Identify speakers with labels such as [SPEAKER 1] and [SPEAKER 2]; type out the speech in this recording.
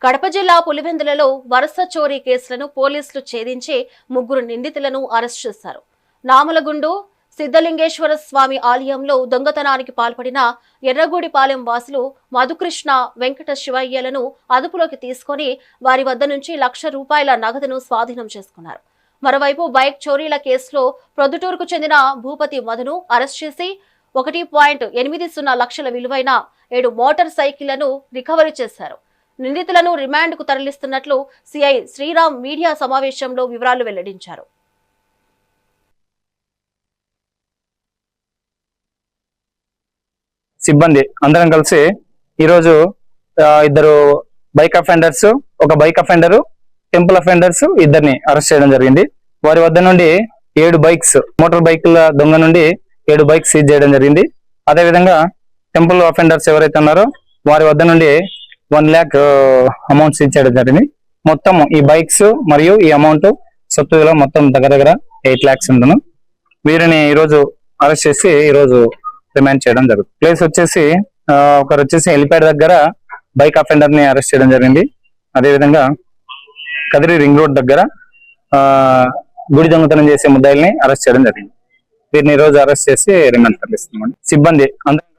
[SPEAKER 1] కడప జిల్లా పులివెందులలో వరుస చోరీ కేసులను పోలీసులు ఛేదించి 3 నిందితులను అరెస్ట్ చేశారు. నామలగుండు సిద్ధలింగేశ్వర స్వామి ఆలయంలో దొంగతనానికి పాల్పడిన ఎర్రగూడిపాలెం వాసులు మధుకృష్ణ, వెంకట శివయ్యలను అదుపులోకి తీసుకుని వారి వద్ద నుంచి ₹1,00,000 నగదును స్వాధీనం చేసుకున్నారు. మరోవైపు బైక్ చోరీల కేసులో ప్రొద్దుటూరుకు చెందిన భూపతి మధును అరెస్ట్ చేసి 1.80 లక్షల విలువైన 7 మోటార్ సైకిళ్లను రికవరీ చేశారు. నిందితులను రిమాండ్కు తరలిస్తున్నట్లు సిఐ శ్రీరామ్ మీడియా సమావేశంలో వివరాలు వెల్లడించారు.
[SPEAKER 2] సిబ్బంది అందరం కలిసి ఈరోజు 2 బైక్ అఫెండర్స్, ఒక బైక్ అఫెండరు, టెంపుల్ అఫెండర్స్ 2ని అరెస్ట్ చేయడం జరిగింది. వారి వద్ద నుండి 7 బైక్స్, మోటార్ బైకుల దొంగ నుండి 7 బైక్స్ సీజ్ చేయడం జరిగింది. అదేవిధంగా టెంపుల్ అఫెండర్స్ ఎవరైతే ఉన్నారో వారి వద్ద నుండి 1 lakh అమౌంట్ సీజ్ చేయడం జరిగింది. మొత్తం ఈ బైక్స్ మరియు ఈ అమౌంట్ సొత్తు విలువ మొత్తం దగ్గర 8 lakhs ఉంటుంది. వీరిని ఈరోజు అరెస్ట్ చేసి ఈరోజు రిమాండ్ చేయడం జరుగుతుంది. ప్లేస్ వచ్చేసి ఒకరు వచ్చేసి హెలిప్యాడ్ దగ్గర బైక్ అఫెండర్ ని అరెస్ట్ చేయడం జరిగింది. అదేవిధంగా కదిరి రింగ్ రోడ్ దగ్గర గుడి దొంగతనం చేసే ముద్దాయిల్ని అరెస్ట్ చేయడం జరిగింది. వీరిని ఈ రోజు అరెస్ట్ చేసి రిమాండ్ తరలిస్తున్నాం. సిబ్బంది అందరం